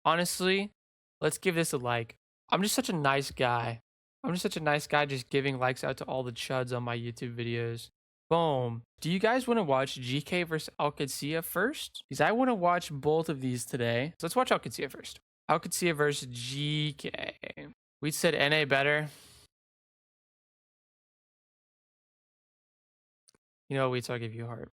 Honestly, let's give this a like. I'm just such a nice guy. I'm just such a nice guy just giving likes out to all the chuds on my YouTube videos. Boom. Do you guys want to watch GK versus Alcacia first? Because I want to watch both of these today. So let's watch Alcacia first. Alcacia versus GK. We said NA better. You know, wait till I give you a heart.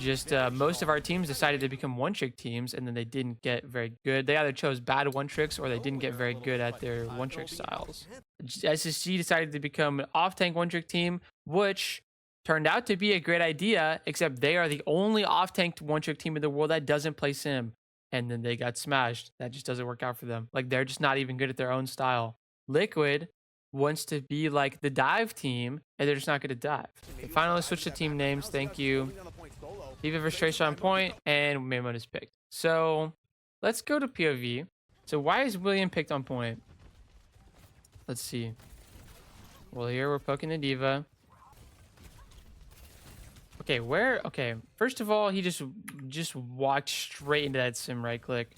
Just most of our teams decided to become one-trick teams, and then they didn't get very good. They either chose bad one-tricks or they didn't get very good at their one-trick styles. SSG decided to become an off-tank one-trick team, which turned out to be a great idea, except they are the only off-tank one-trick team in the world that doesn't play sim. And then they got smashed. That just doesn't work out for them. Like, they're just not even good at their own style. Liquid wants to be like the dive team, and they're just not good at dive. Okay, finally switch to team names. Thank you. Diva versus Tracer on point, and Maymon is picked. So let's go to POV. So why is William picked on point? Let's see. Well, here we're poking the Diva. Okay, where? Okay, first of all, he just walked straight into that sim right click.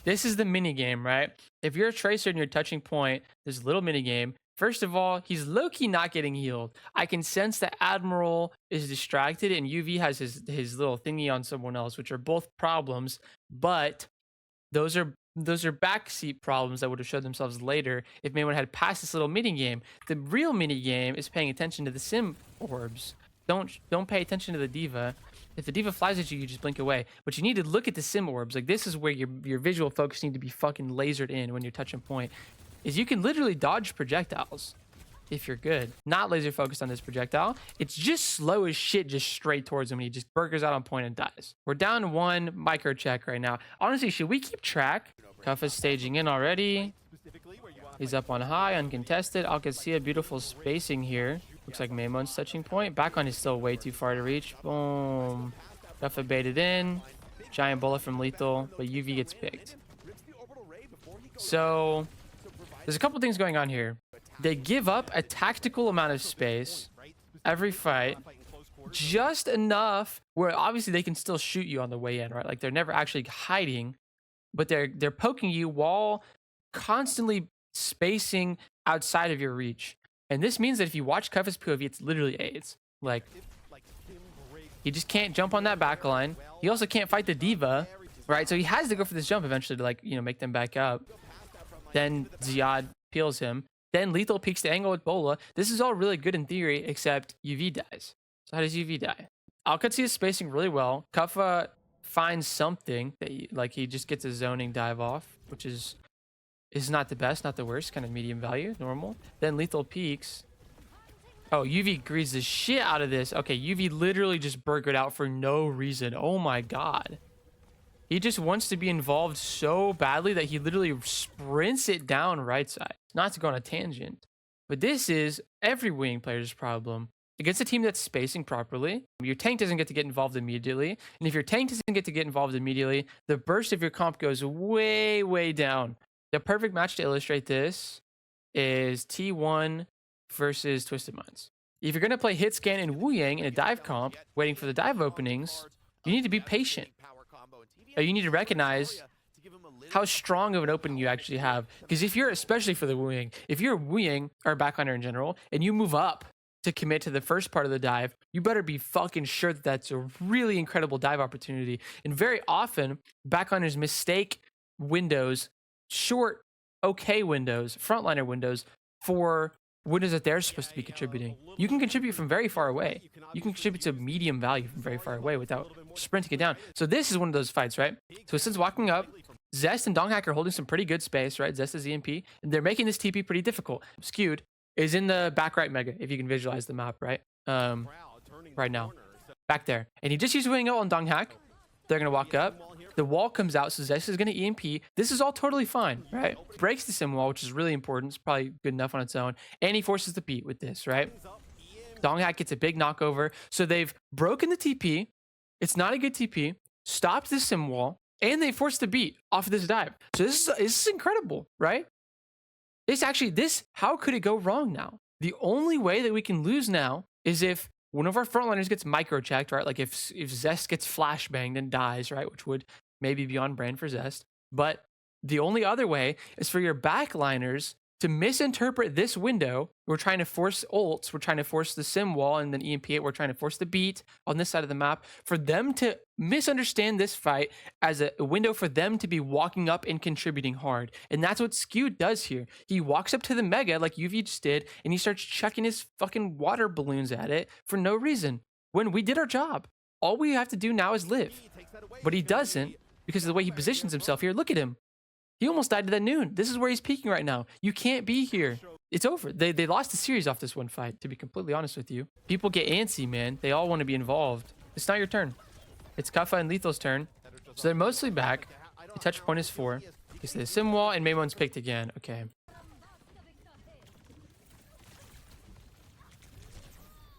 This is the mini game, right? If you're a Tracer and you're touching point, this little mini game. First of all, he's low-key not getting healed. I can sense that Admiral is distracted and UV has his little thingy on someone else, which are both problems, but those are backseat problems that would have showed themselves later if anyone had passed this little mini game. The real mini game is paying attention to the sim orbs. Don't pay attention to the Diva. If the Diva flies at you, you just blink away. But you need to look at the sim orbs. Like, this is where your visual focus need to be fucking lasered in when you're touching point. Is you can literally dodge projectiles if you're good. Not laser focused on this projectile. It's just slow as shit, just straight towards him, and he just burgers out on point and dies. We're down one micro check right now. Honestly, should we keep track? Cuff is staging in already. He's up on high, uncontested. Alcacia, beautiful spacing here. Looks like Maymon's touching point. Back on is still way too far to reach. Boom. Guffa baited in. Giant bullet from Lethal, but UV gets picked. So there's a couple things going on here. They give up a tactical amount of space every fight, just enough where obviously they can still shoot you on the way in, right? Like, they're never actually hiding, but they're poking you while constantly spacing outside of your reach. And this means that if you watch Cuff's POV, it's literally AIDS. Like, he just can't jump on that back line. He also can't fight the Diva, right? So he has to go for this jump eventually to, like, you know, make them back up. Then Ziad peels him. Then Lethal peeks the angle with Bola. This is all really good in theory, except UV dies. So how does UV die? Alcacia is spacing really well. Kuffa finds something that he just gets a zoning dive off, which is not the best, not the worst, kind of medium value, normal. Then Lethal peaks. Oh, UV greases the shit out of this. Okay, UV literally just burgered out for no reason. Oh my god. He just wants to be involved so badly that he literally sprints it down right side. Not to go on a tangent, but this is every wing player's problem. Against a team that's spacing properly, your tank doesn't get to get involved immediately. And if your tank doesn't get to get involved immediately, the burst of your comp goes way, way down. The perfect match to illustrate this is T1 versus Twisted Minds. If you're going to play hit scan and Wu Yang in a dive comp, waiting for the dive openings, you need to be patient. You need to recognize how strong of an opening you actually have. Because if you're, especially for the Wu Yang, if you're Wu Yang or backliner in general, and you move up to commit to the first part of the dive, you better be fucking sure that that's a really incredible dive opportunity. And very often, backliners mistake windows, short, okay windows, frontliner windows, for windows that they're supposed to be contributing. You can contribute from very far away. You can contribute to medium value from very far away without sprinting it down. So this is one of those fights, right? So since walking up, Zest and Donghack are holding some pretty good space, right? Zest is EMP, and they're making this TP pretty difficult. Skewed is in the back right mega, if you can visualize the map, right? Right now. Back there. And he just used Wing on Donghack. They're going to walk up. The wall comes out, so Zest is going to EMP. This is all totally fine, right? Breaks the sim wall, which is really important. It's probably good enough on its own. And he forces the beat with this, right? Donghack gets a big knockover. So they've broken the TP. It's not a good TP. Stopped the sim wall. And they forced the beat off of this dive. So this is incredible, right? How could it go wrong now? The only way that we can lose now is if one of our frontliners gets micro-checked, right? Like if Zest gets flashbanged and dies, right? Which would maybe beyond brand for Zest. But the only other way is for your backliners to misinterpret this window. We're trying to force ults, we're trying to force the sim wall, and then EMP it, we're trying to force the beat on this side of the map, for them to misunderstand this fight as a window for them to be walking up and contributing hard. And that's what Skew does here. He walks up to the Mega like UV just did, and he starts chucking his fucking water balloons at it for no reason. When we did our job, all we have to do now is live. But he doesn't, because of the way he positions himself here. Look at him. He almost died to that noon. This is where he's peaking right now. You can't be here. It's over. They lost the series off this one fight, to be completely honest with you. People get antsy, man. They all want to be involved. It's not your turn. It's Kaffa and Lethal's turn. So they're mostly back. The touch point is 4. He's the sim wall, and Maymon's picked again. Okay.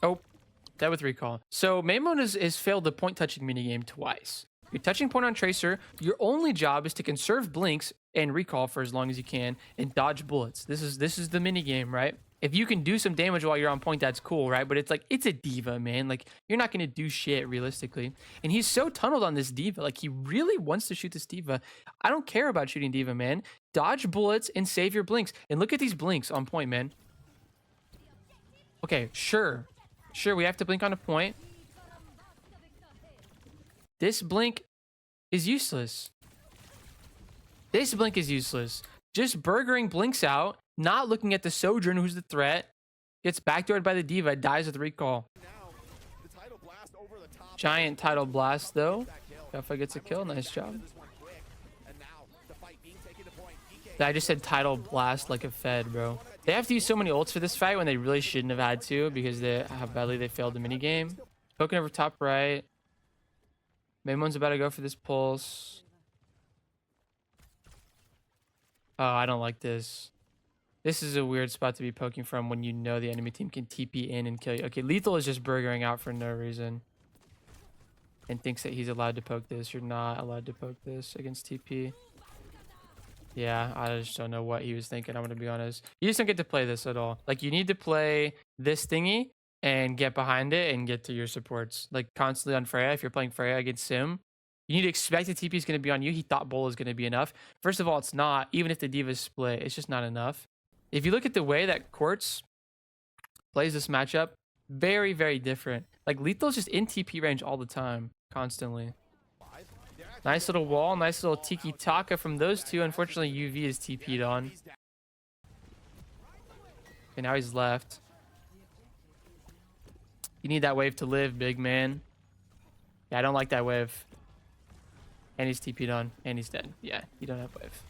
Oh, that with recall. So Maymon has failed the point touching minigame twice. You're touching point on Tracer. Your only job is to conserve blinks and recall for as long as you can and dodge bullets. This is the mini game, right? If you can do some damage while you're on point, that's cool, right? But it's like, it's a diva, man. Like, you're not going to do shit realistically. And he's so tunneled on this diva. Like, he really wants to shoot this diva. I don't care about shooting diva, man. Dodge bullets and save your blinks. And look at these blinks on point, man. Okay, sure, we have to blink on a point. This blink is useless. This blink is useless. Just burgering blinks out, not looking at the Sojourn, who's the threat, gets backdoored by the diva, dies with recall. Giant title blast, though. Kaffa gets a kill. Nice job. I just said title blast like a fed, bro. They have to use so many ults for this fight when they really shouldn't have had to, because they how badly they failed the minigame. Poking over top right. Maymon's about to go for this pulse. Oh, I don't like this. This is a weird spot to be poking from when you know the enemy team can TP in and kill you. Okay, Lethal is just burgering out for no reason. And thinks that he's allowed to poke this. You're not allowed to poke this against TP. Yeah, I just don't know what he was thinking, I'm going to be honest. You just don't get to play this at all. Like, you need to play this thingy and get behind it and get to your supports. Like, constantly on Freya, if you're playing Freya against Sim, you need to expect the TP is going to be on you. He thought Bull is going to be enough. First of all, it's not. Even if the Diva's split, it's just not enough. If you look at the way that Quartz plays this matchup, very, very different. Like, Lethal's just in TP range all the time, constantly. Nice little wall, nice little tiki-taka from those two. Unfortunately, UV is TP'd on. Okay, now he's left. You need that wave to live, big man. Yeah, I don't like that wave. And he's TP'd on, and he's dead. Yeah, you don't have wave.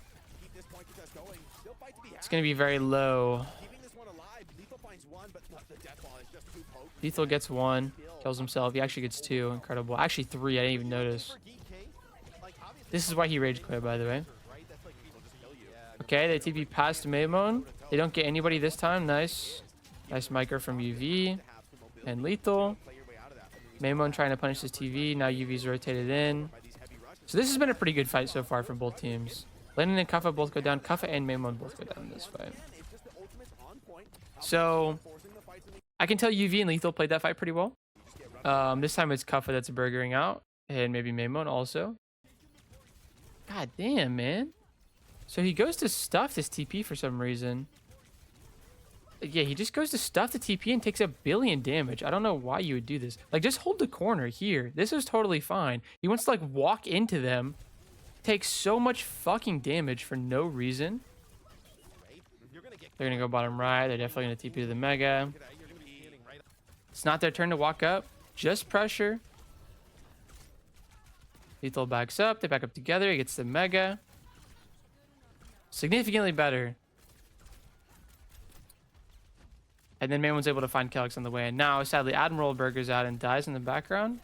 It's going to be very low. Lethal gets 1, kills himself. He actually gets 2. Incredible. Actually 3, I didn't even notice. This is why he rage quit, by the way. Okay, they TP past Maymon. They don't get anybody this time. Nice. Nice micro from UV. And Lethal. Maymon trying to punish his TV. Now UV's rotated in. So this has been a pretty good fight so far for both teams. Lennon and Kaffa both go down. Kaffa and Maymon both go down in this fight. So I can tell UV and Lethal played that fight pretty well. This time it's Kaffa that's burgering out. And maybe Maymon also. God damn, man. So he goes to stuff this TP for some reason. Yeah, he just goes to stuff the TP and takes 1 billion damage. I don't know why you would do this. Like, just hold the corner here. This is totally fine. He wants to, like, walk into them. Takes so much fucking damage for no reason. They're going to go bottom right. They're definitely going to TP to the Mega. It's not their turn to walk up. Just pressure. Lethal backs up. They back up together. He gets the Mega. Significantly better. And then Maymon's able to find Calyx on the way. And now, sadly, Admiral burgers out and dies in the background.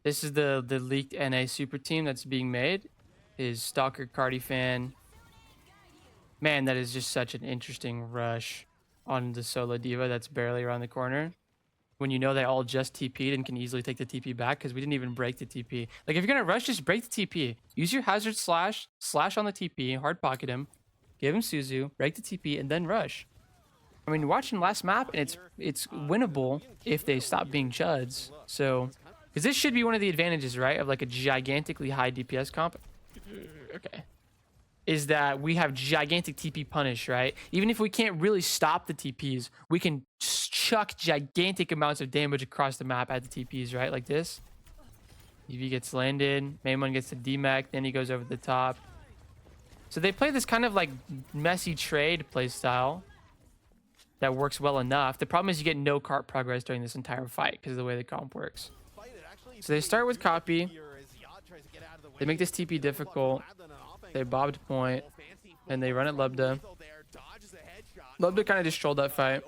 This is the leaked NA super team that's being made. Is Stalker, Cardi Fan. Man, that is just such an interesting rush on the solo diva that's barely around the corner. When you know they all just TP'd and can easily take the TP back, because we didn't even break the TP. Like, if you're gonna rush, just break the TP. Use your hazard slash on the TP, hard pocket him, give him Suzu, break the TP, and then rush. I mean, watching last map, and it's winnable if they stop being chuds. So Because this should be one of the advantages, right, of like a gigantically high DPS comp. Okay. Is that we have gigantic TP punish, right? Even if we can't really stop the TPs, we can chuck gigantic amounts of damage across the map at the TPs, right? Like this. EV gets landed, Maimon gets the DMAC, then he goes over the top. So they play this kind of like messy trade play style that works well enough. The problem is you get no cart progress during this entire fight because of the way the comp works. So they start with copy. They make this TP difficult. They bobbed point, and they run at Lubda. Lubda kind of just trolled that fight.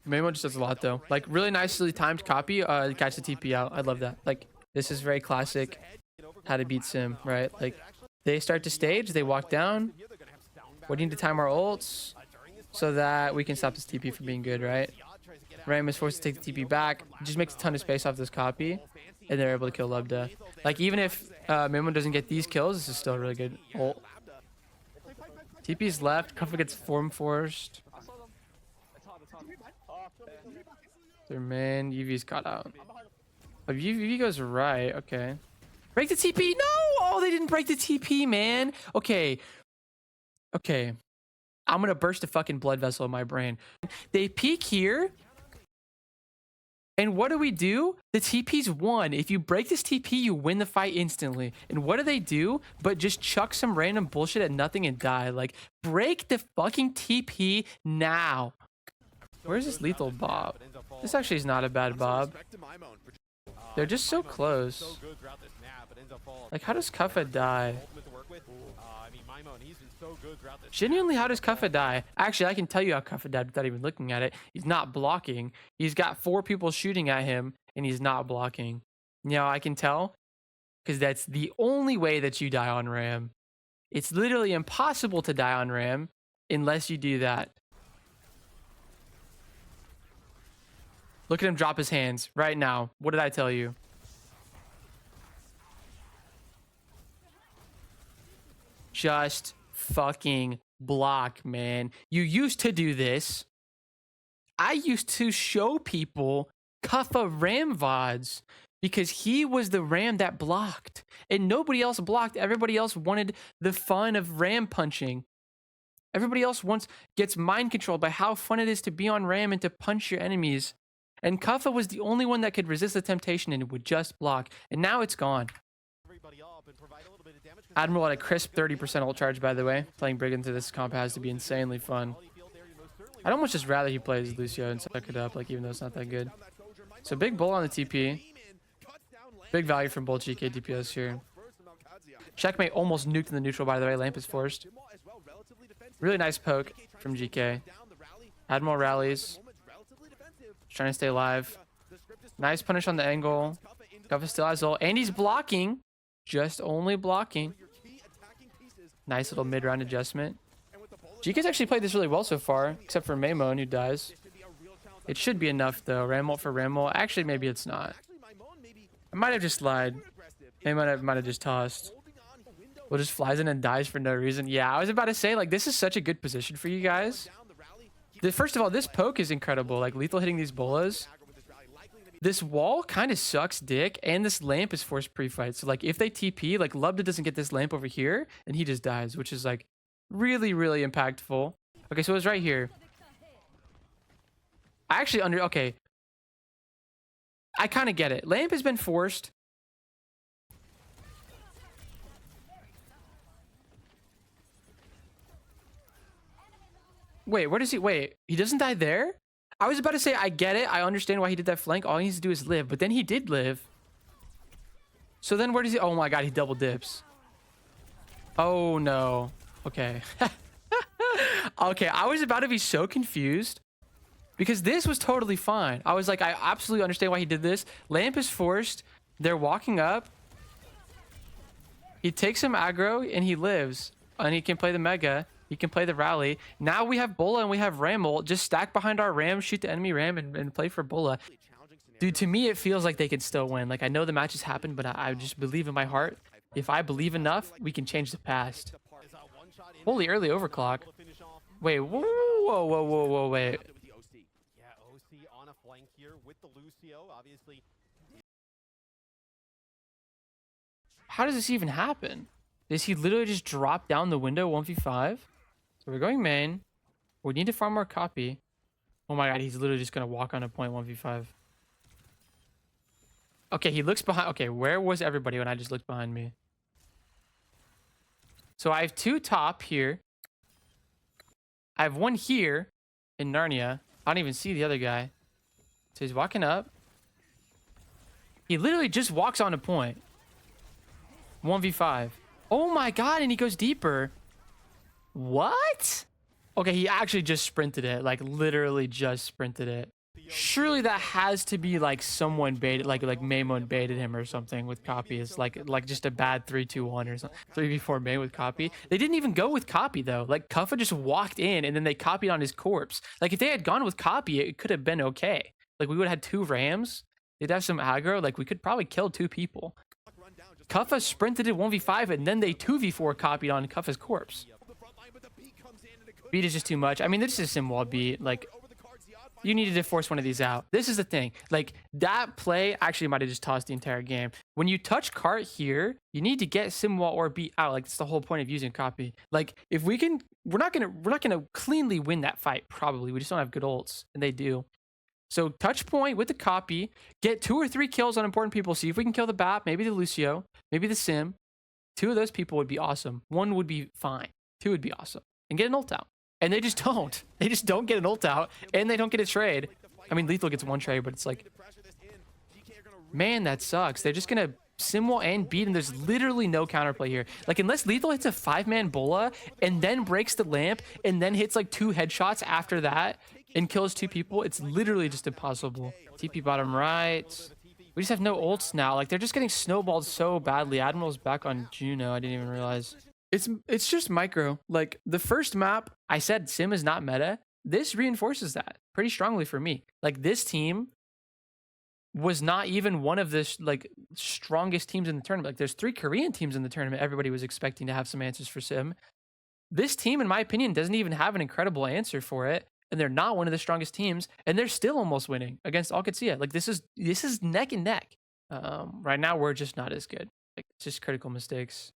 Maimon just does a lot though. Like really nicely timed copy, catch the TP out. I love that. Like this is very classic how to beat sim, right? Like they start to stage, they walk down. We need to time our ults so that we can stop this TP from being good, right? Ram is forced to take the TP back. Just makes a ton of space off this copy, and they're able to kill Lubda. Like even if Maimon doesn't get these kills, this is still a really good ult. TP's left. Kuffa gets form forced. Their man, UV's got out. Oh, UV goes right. Okay. Break the TP. No! Oh, they didn't break the TP, man. Okay. Okay. I'm gonna burst a fucking blood vessel in my brain. They peek here. And what do? The TP's won. If you break this TP, you win the fight instantly. And what do? But just chuck some random bullshit at nothing and die. Like, break the fucking TP now. Where's this lethal bob? This actually is not a bad bob. They're just so close. Like, how does Kuffa die? Genuinely, how does Kuffa die? Actually, I can tell you how Kuffa died without even looking at it. He's not blocking. He's got 4 people shooting at him, and he's not blocking. You know, I can tell because that's the only way that you die on Ram. It's literally impossible to die on Ram unless you do that. Look at him drop his hands right now. What did I tell you? Just fucking block, man. You used to do this. I used to show people Kuffa Ram VODs because he was the Ram that blocked. And nobody else blocked. Everybody else wanted the fun of Ram punching. Everybody else gets mind controlled by how fun it is to be on Ram and to punch your enemies. And Kuffa was the only one that could resist the temptation and would just block. And now it's gone. Admiral at a crisp 30% ult charge, by the way. Playing Brigand through this comp has to be insanely fun. I'd almost just rather he plays Lucio and suck it up, like even though it's not that good. So big bull on the TP. Big value from both GK DPS here. Checkmate almost nuked in the neutral, by the way. Lamp is forced. Really nice poke from GK. Admiral rallies. Trying to stay alive. Nice punish on the angle. Kuffa still has ult. And he's blocking. Just only blocking. Nice little mid-round adjustment. GK's actually played this really well so far, except for Maimon, who dies. It should be enough, though. Ram ult for Ram ult. Actually, maybe it's not. I might have just lied. Maimon might have just tossed. Well, just flies in and dies for no reason. Yeah, I was about to say, like, this is such a good position for you guys. First of all, this poke is incredible. Like, lethal hitting these bolas. This wall kind of sucks dick, and this lamp is forced pre-fight. So, like, if they TP, like, Lubda doesn't get this lamp over here, and he just dies, which is, like, really, really impactful. Okay, so it was right here. I actually okay. I kind of get it. Lamp has been forced. Wait, where does he... Wait, he doesn't die there? I was about to say, I get it. I understand why he did that flank. All he needs to do is live. But then he did live. So then where does he... Oh my god, he double dips. Oh no. Okay. Okay, I was about to be so confused. Because this was totally fine. I was like, I absolutely understand why he did this. Lamp is forced. They're walking up. He takes some aggro and he lives. And he can play the Mega. He can play the rally. Now we have Bola and we have Ram ult. Just stack behind our Ram, shoot the enemy Ram, and play for Bola. Dude, to me, it feels like they can still win. Like, I know the matches happen, but I just believe in my heart. If I believe enough, we can change the past. Holy early overclock. Wait, whoa, wait. How does this even happen? Does he literally just drop down the window 1v5? So we're going main. We need to farm more copy. Oh my god, he's literally just gonna walk on a point 1v5. Okay, he looks behind. Okay, where was everybody when I just looked behind me? So I have 2 top here. I have 1 here in Narnia. I don't even see the other guy. So he's walking up. He literally just walks on a point. 1v5. Oh my god, and he goes deeper. What? Okay, he actually just sprinted it. Like, literally just sprinted it. Surely that has to be like someone baited, like Maimon baited him or something with copy. It's like just a bad 3-2-1 or something. 3v4 main with copy. They didn't even go with copy though. Like Kuffa just walked in and then they copied on his corpse. Like if they had gone with copy, it could have been okay. Like we would have had 2 Rams. They'd have some aggro. Like we could probably kill 2 people. Kuffa sprinted it 1v5 and then they 2v4 copied on Kuffa's corpse. Beat is just too much. I mean, this is sim wall beat. Like, you needed to force one of these out. This is the thing. Like, that play actually might have just tossed the entire game. When you touch cart here, you need to get sim wall or beat out. Like, that's the whole point of using copy. Like, if we can, we're not gonna cleanly win that fight. Probably, we just don't have good ults, and they do. So touch point with the copy, get 2 or 3 kills on important people. See if we can kill the BAP, maybe the Lucio, maybe the Sim. 2 of those people would be awesome. 1 would be fine. 2 would be awesome, and get an ult out. And they just don't. They just don't get an ult out, and they don't get a trade. I mean, Lethal gets 1 trade, but it's like, man, that sucks. They're just gonna sim wall and beat, and there's literally no counterplay here. Like, unless Lethal hits a 5-man bola and then breaks the lamp and then hits like 2 headshots after that and kills 2 people, it's literally just impossible. TP bottom right. We just have no ults now. Like, they're just getting snowballed so badly. Admiral's back on Juno. I didn't even realize. It's just micro. Like, the first map, I said sim is not meta. This reinforces that pretty strongly for me. Like, this team was not even one of the like strongest teams in the tournament. Like, there's 3 Korean teams in the tournament. Everybody was expecting to have some answers for sim. This team, in my opinion, doesn't even have an incredible answer for it, and they're not one of the strongest teams, and they're still almost winning against Alcatia. Like, this is neck and neck. Right now, we're just not as good. Like, it's just critical mistakes.